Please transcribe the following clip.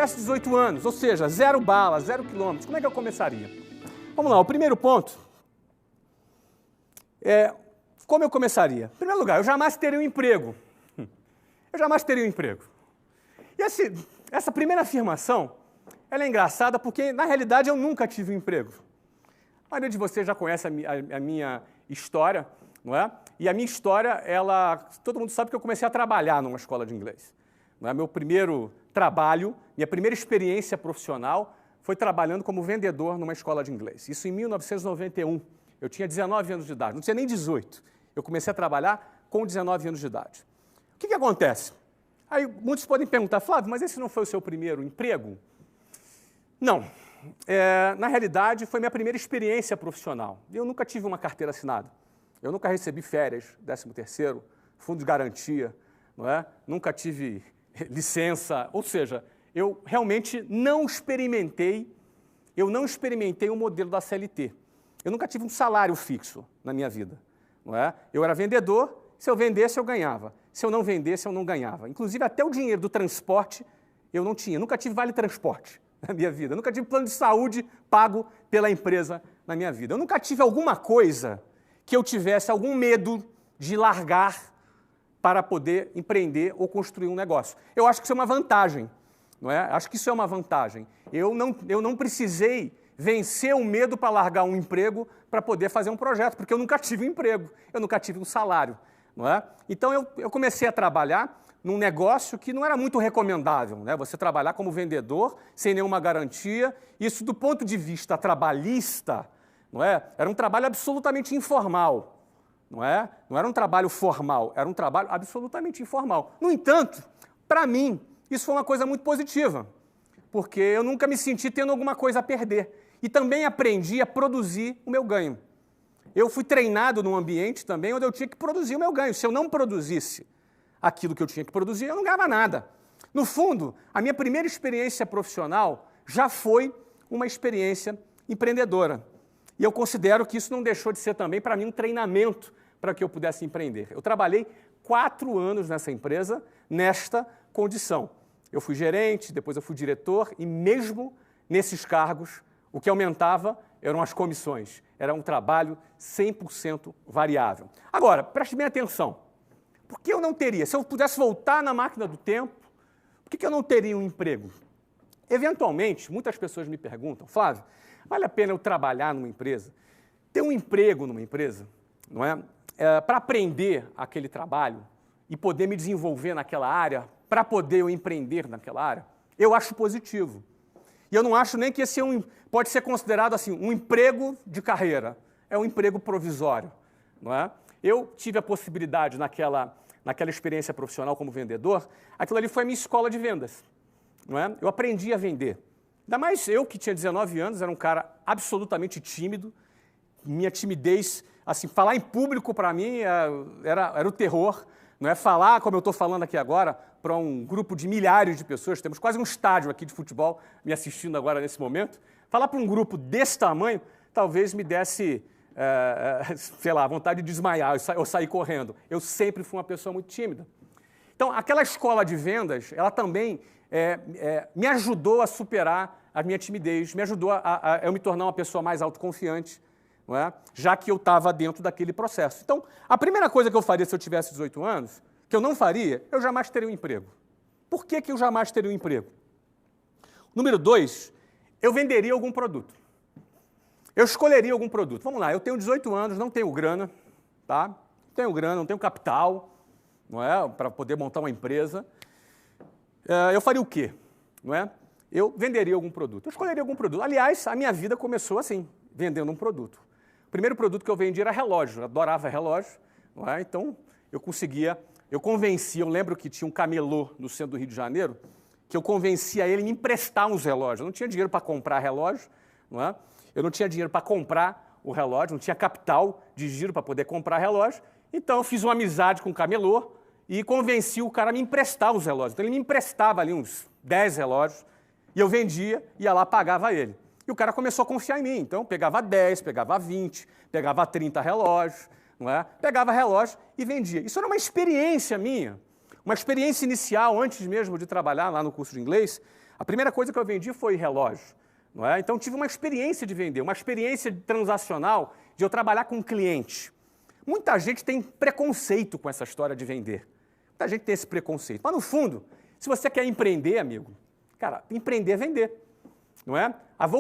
tivesse 18 anos, ou seja, 0 bala, 0 quilômetros, como é que eu começaria? Vamos lá, o primeiro ponto é como eu começaria. Em primeiro lugar, eu jamais teria um emprego. Eu jamais teria um emprego. E essa primeira afirmação, ela é engraçada porque, na realidade, eu nunca tive um emprego. A maioria de vocês já conhece a minha história, não é? E a minha história, todo mundo sabe que eu comecei a trabalhar numa escola de inglês. Não é? Meu primeiro trabalho, minha primeira experiência profissional foi trabalhando como vendedor numa escola de inglês. Isso em 1991. Eu tinha 19 anos de idade, não tinha nem 18. Eu comecei a trabalhar com 19 anos de idade. O que acontece? Aí muitos podem perguntar, Flávio, mas esse não foi o seu primeiro emprego? Não. Na realidade, foi minha primeira experiência profissional. Eu nunca tive uma carteira assinada. Eu nunca recebi férias, 13º, fundo de garantia, não é? Nunca tive licença, ou seja, eu realmente não experimentei o modelo da CLT. Eu nunca tive um salário fixo na minha vida, não é? Eu era vendedor, se eu vendesse eu ganhava, se eu não vendesse eu não ganhava. Inclusive até o dinheiro do transporte eu não tinha, nunca tive vale transporte na minha vida, eu nunca tive plano de saúde pago pela empresa na minha vida. Eu nunca tive alguma coisa que eu tivesse algum medo de largar para poder empreender ou construir um negócio. Eu acho que isso é uma vantagem, não é? Acho que isso é uma vantagem. Eu não precisei vencer o medo para largar um emprego para poder fazer um projeto, porque eu nunca tive um emprego, eu nunca tive um salário, não é? Então eu comecei a trabalhar num negócio que não era muito recomendável, né? Você trabalhar como vendedor sem nenhuma garantia, isso do ponto de vista trabalhista, não é? Era um trabalho absolutamente informal. Não era um trabalho formal, era um trabalho absolutamente informal. No entanto, para mim, isso foi uma coisa muito positiva, porque eu nunca me senti tendo alguma coisa a perder. E também aprendi a produzir o meu ganho. Eu fui treinado num ambiente também onde eu tinha que produzir o meu ganho. Se eu não produzisse aquilo que eu tinha que produzir, eu não ganhava nada. No fundo, a minha primeira experiência profissional já foi uma experiência empreendedora. E eu considero que isso não deixou de ser também, para mim, um treinamento para que eu pudesse empreender. Eu trabalhei 4 anos nessa empresa, nesta condição. Eu fui gerente, depois eu fui diretor, e mesmo nesses cargos, o que aumentava eram as comissões. Era um trabalho 100% variável. Agora, preste bem atenção. Por que eu não teria? Se eu pudesse voltar na máquina do tempo, por que eu não teria um emprego? Eventualmente, muitas pessoas me perguntam, Flávio, vale a pena eu trabalhar numa empresa, ter um emprego numa empresa, não é? Para aprender aquele trabalho e poder me desenvolver naquela área, para poder eu empreender naquela área? Eu acho positivo. E eu não acho nem que esse pode ser considerado assim, um emprego de carreira. É um emprego provisório, não é? Eu tive a possibilidade naquela experiência profissional como vendedor, aquilo ali foi a minha escola de vendas, não é? Eu aprendi a vender. Ainda mais eu, que tinha 19 anos, era um cara absolutamente tímido. Minha timidez, assim, falar em público para mim era o terror. Não é falar, como eu estou falando aqui agora, para um grupo de milhares de pessoas, temos quase um estádio aqui de futebol me assistindo agora nesse momento. Falar para um grupo desse tamanho, talvez me desse, sei lá, vontade de desmaiar, eu sair correndo. Eu sempre fui uma pessoa muito tímida. Então, aquela escola de vendas, ela também me ajudou a superar a minha timidez, me ajudou a eu me tornar uma pessoa mais autoconfiante, não é? Já que eu estava dentro daquele processo. Então, a primeira coisa que eu faria se eu tivesse 18 anos, que eu não faria, eu jamais teria um emprego. Por que eu jamais teria um emprego? Número 2, eu venderia algum produto. Eu escolheria algum produto. Vamos lá, eu tenho 18 anos, não tenho grana, tá? Não tenho grana, não tenho capital, não é? Para poder montar uma empresa. Eu faria o quê? Não é? Eu venderia algum produto. Eu escolheria algum produto. Aliás, a minha vida começou assim, vendendo um produto. O primeiro produto que eu vendi era relógio. Eu adorava relógio, não é? Então, eu convencia, eu lembro que tinha um camelô no centro do Rio de Janeiro, que eu convencia ele a me emprestar uns relógios. Eu não tinha dinheiro para comprar relógio, não é? Eu não tinha dinheiro para comprar o relógio, não tinha capital de giro para poder comprar relógio. Então, eu fiz uma amizade com o camelô e convenci o cara a me emprestar os relógios. Então, ele me emprestava ali uns 10 relógios e eu vendia, ia lá, pagava ele. E o cara começou a confiar em mim. Então, pegava 10, pegava 20, pegava 30 relógios, não é? Pegava relógio e vendia. Isso era uma experiência minha, uma experiência inicial, antes mesmo de trabalhar lá no curso de inglês. A primeira coisa que eu vendi foi relógio. Não é? Então, tive uma experiência de vender, uma experiência transacional de eu trabalhar com um cliente. Muita gente tem preconceito com essa história de vender. Muita gente tem esse preconceito. Mas, no fundo, se você quer empreender, amigo, cara, empreender é vender. Não é?